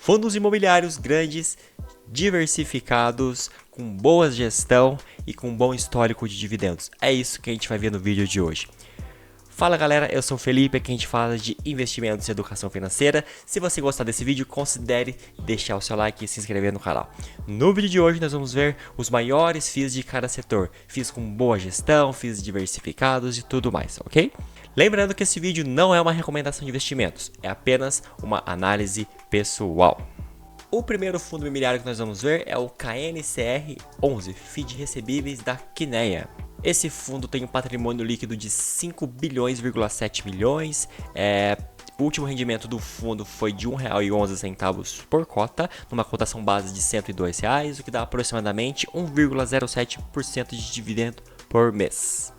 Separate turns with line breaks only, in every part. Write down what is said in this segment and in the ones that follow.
Fundos imobiliários grandes, diversificados, com boa gestão e com bom histórico de dividendos. É isso que a gente vai ver no vídeo de hoje. Fala galera, eu sou o Felipe, aqui a gente fala de investimentos e educação financeira. Se você gostar desse vídeo, considere deixar o seu like e se inscrever no canal. No vídeo de hoje nós vamos ver os maiores FIIs de cada setor. FIIs com boa gestão, FIIs diversificados e tudo mais, ok? Lembrando que esse vídeo não é uma recomendação de investimentos, é apenas uma análise pessoal. O primeiro fundo imobiliário que nós vamos ver é o KNCR11, FII de recebíveis da Kinea. Esse fundo tem um patrimônio líquido de 5 bilhões,7 milhões. O último rendimento do fundo foi de R$ 1,11 por cota, numa cotação base de R$ 102, o que dá aproximadamente 1,07% de dividendo por mês.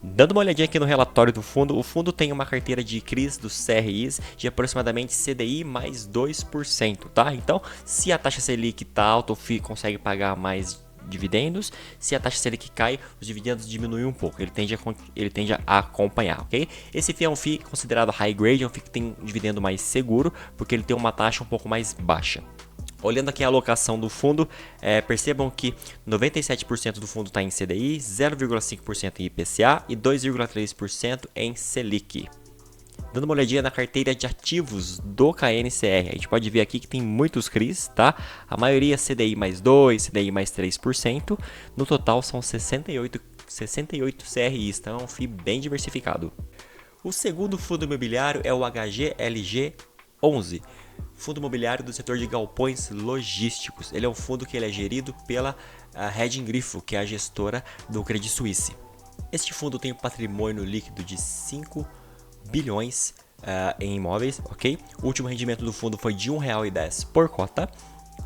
Dando uma olhadinha aqui no relatório do fundo, o fundo tem uma carteira de CRIs dos CRIs de aproximadamente CDI mais 2%, tá? Então, se a taxa Selic está alta, o FII consegue pagar mais dividendos. Se a taxa Selic cai, os dividendos diminuem um pouco, ele tende a acompanhar, ok? Esse FII é um FII considerado high grade, é um FII que tem um dividendo mais seguro, porque ele tem uma taxa um pouco mais baixa. Olhando aqui a alocação do fundo, percebam que 97% do fundo está em CDI, 0,5% em IPCA e 2,3% em Selic. Dando uma olhadinha na carteira de ativos do KNCR, a gente pode ver aqui que tem muitos CRIs, tá? A maioria CDI mais 2, CDI mais 3%. No total são 68 CRIs, então é um FII bem diversificado. O segundo fundo imobiliário é o HGLG11. Fundo imobiliário do setor de galpões logísticos. Ele é um fundo que ele é gerido pela Hedging Grifo, que é a gestora do Credit Suisse. Este fundo tem um patrimônio líquido de 5 bilhões em imóveis, ok? O último rendimento do fundo foi de R$ 1,10 por cota,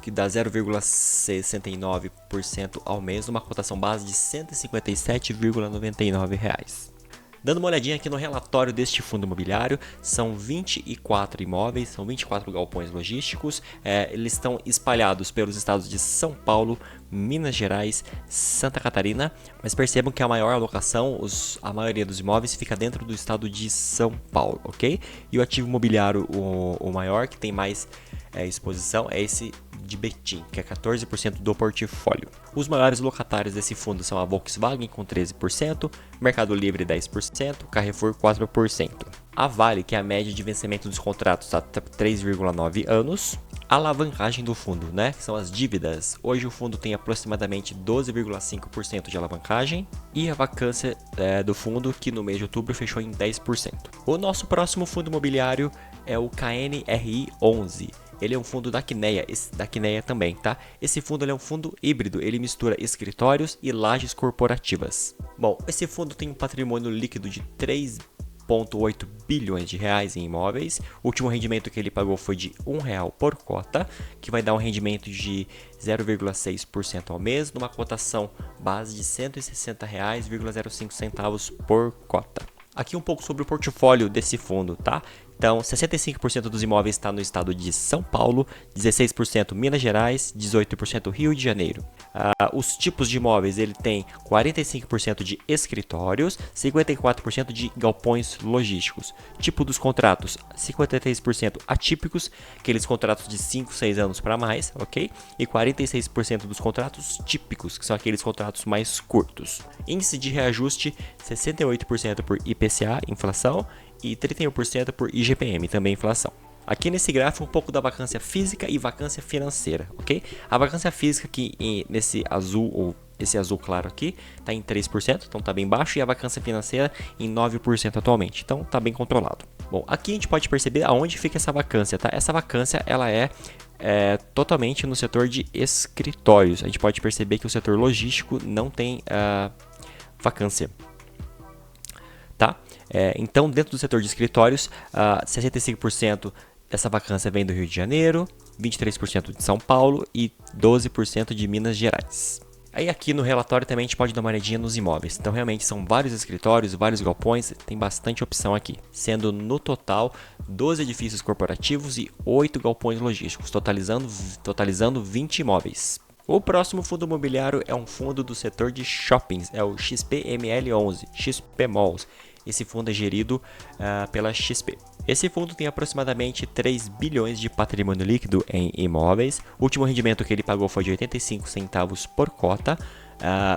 que dá 0,69% ao mês, numa cotação base de R$ 157,99. Dando uma olhadinha aqui no relatório deste fundo imobiliário, são 24 imóveis, são 24 galpões logísticos, eles estão espalhados pelos estados de São Paulo, Minas Gerais, Santa Catarina, mas percebam que a maior alocação, a maioria dos imóveis fica dentro do estado de São Paulo, ok? E o ativo imobiliário, o maior, que tem mais exposição, é esse de Betim, que é 14% do portfólio. Os maiores locatários desse fundo são a Volkswagen com 13%, Mercado Livre 10%, Carrefour 4%. A Vale, que é a média de vencimento dos contratos, está 3,9 anos. A alavancagem do fundo, né, que são as dívidas. Hoje o fundo tem aproximadamente 12,5% de alavancagem e a vacância do fundo, que no mês de outubro fechou em 10%. O nosso próximo fundo imobiliário é o KNRI11. Ele é um fundo da Kinea também, tá? Esse fundo é um fundo híbrido, ele mistura escritórios e lajes corporativas. Bom, esse fundo tem um patrimônio líquido de 3,8 bilhões de reais em imóveis. O último rendimento que ele pagou foi de R$ 1 por cota, que vai dar um rendimento de 0,6% ao mês, numa cotação base de R$ 160,05 por cota. Aqui um pouco sobre o portfólio desse fundo, tá? Então, 65% dos imóveis está no estado de São Paulo, 16% Minas Gerais, 18% Rio de Janeiro. Os tipos de imóveis, ele tem 45% de escritórios, 54% de galpões logísticos. Tipo dos contratos, 53% atípicos, aqueles contratos de 5, 6 anos para mais, ok? E 46% dos contratos típicos, que são aqueles contratos mais curtos. Índice de reajuste, 68% por IPCA, inflação, e 31% por IGPM, também inflação. Aqui nesse gráfico um pouco da vacância física e vacância financeira, ok? A vacância física aqui nesse azul, ou esse azul claro aqui, está em 3%, então está bem baixo, e a vacância financeira em 9% atualmente, então está bem controlado. Bom, aqui a gente pode perceber aonde fica essa vacância, tá? Essa vacância ela é totalmente no setor de escritórios. A gente pode perceber que o setor logístico não tem vacância, tá? Então, dentro do setor de escritórios, 65% dessa vacância vem do Rio de Janeiro, 23% de São Paulo e 12% de Minas Gerais. Aí aqui no relatório também a gente pode dar uma olhadinha nos imóveis. Então realmente são vários escritórios, vários galpões, tem bastante opção aqui. Sendo no total 12 edifícios corporativos e 8 galpões logísticos, totalizando 20 imóveis. O próximo fundo imobiliário é um fundo do setor de shoppings, é o XPML11, XP Malls. Esse fundo é gerido pela XP. Esse fundo tem aproximadamente 3 bilhões de patrimônio líquido em imóveis. O último rendimento que ele pagou foi de 85 centavos por cota,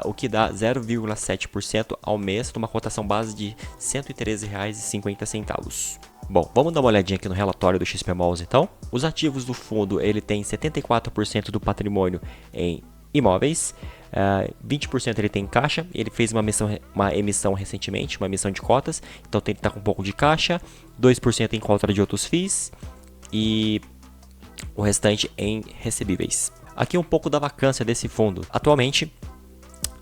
o que dá 0,7% ao mês, numa cotação base de R$ 113,50. Bom, vamos dar uma olhadinha aqui no relatório do XP Malls então. Os ativos do fundo, ele tem 74% do patrimônio em imóveis, 20% ele tem em caixa. Ele fez uma emissão recentemente, uma emissão de cotas, então tem que estar com um pouco de caixa, 2% em cota de outros FIIs e o restante em recebíveis. Aqui um pouco da vacância desse fundo. Atualmente,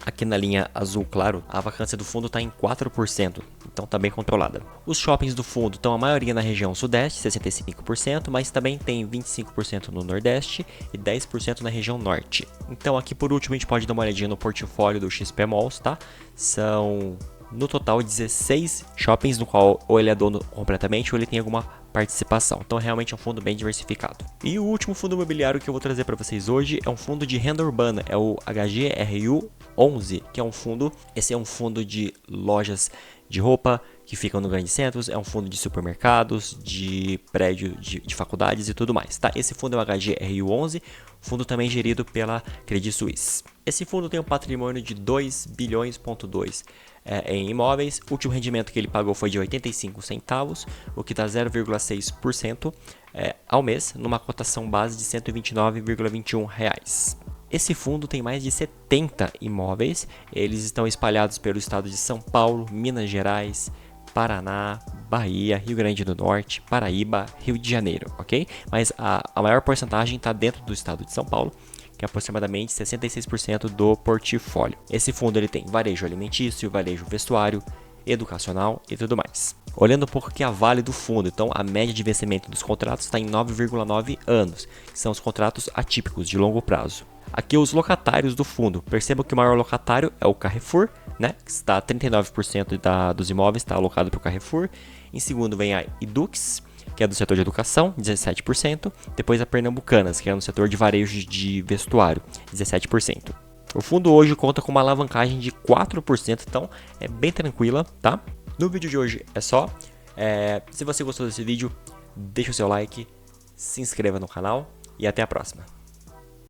aqui na linha azul claro, a vacância do fundo está em 4%, então está bem controlada. Os shoppings do fundo estão a maioria na região sudeste, 65%, mas também tem 25% no nordeste e 10% na região norte. Então aqui por último a gente pode dar uma olhadinha no portfólio do XP Malls, tá? São no total 16 shoppings, no qual ou ele é dono completamente ou ele tem alguma participação. Então realmente é um fundo bem diversificado. E o último fundo imobiliário que eu vou trazer para vocês hoje é um fundo de renda urbana, é o HGRU11, que é um fundo, esse é um fundo de lojas de roupa que ficam no grandes centros, é um fundo de supermercados, de prédio de faculdades e tudo mais, tá? Esse fundo é o HGRU11, fundo também gerido pela Credit Suisse. Esse fundo tem um patrimônio de 2 bilhões,2 em imóveis. O último rendimento que ele pagou foi de 85 centavos, o que dá 0,6% ao mês, numa cotação base de R$ 129,21. Esse fundo tem mais de 70 imóveis, eles estão espalhados pelo estado de São Paulo, Minas Gerais, Paraná, Bahia, Rio Grande do Norte, Paraíba, Rio de Janeiro, ok? Mas a maior porcentagem está dentro do estado de São Paulo, que é aproximadamente 66% do portfólio. Esse fundo ele tem varejo alimentício, varejo vestuário, educacional e tudo mais. Olhando um pouco aqui a Vale do fundo, então a média de vencimento dos contratos está em 9,9 anos, que são os contratos atípicos de longo prazo. Aqui os locatários do fundo, percebam que o maior locatário é o Carrefour, né, que está 39% dos imóveis está alocado para o Carrefour. Em segundo vem a Edux, que é do setor de educação, 17%. Depois a Pernambucanas, que é no setor de varejo de vestuário, 17%. O fundo hoje conta com uma alavancagem de 4%, então é bem tranquila, tá? No vídeo de hoje é só. Se você gostou desse vídeo, deixa o seu like, se inscreva no canal e até a próxima.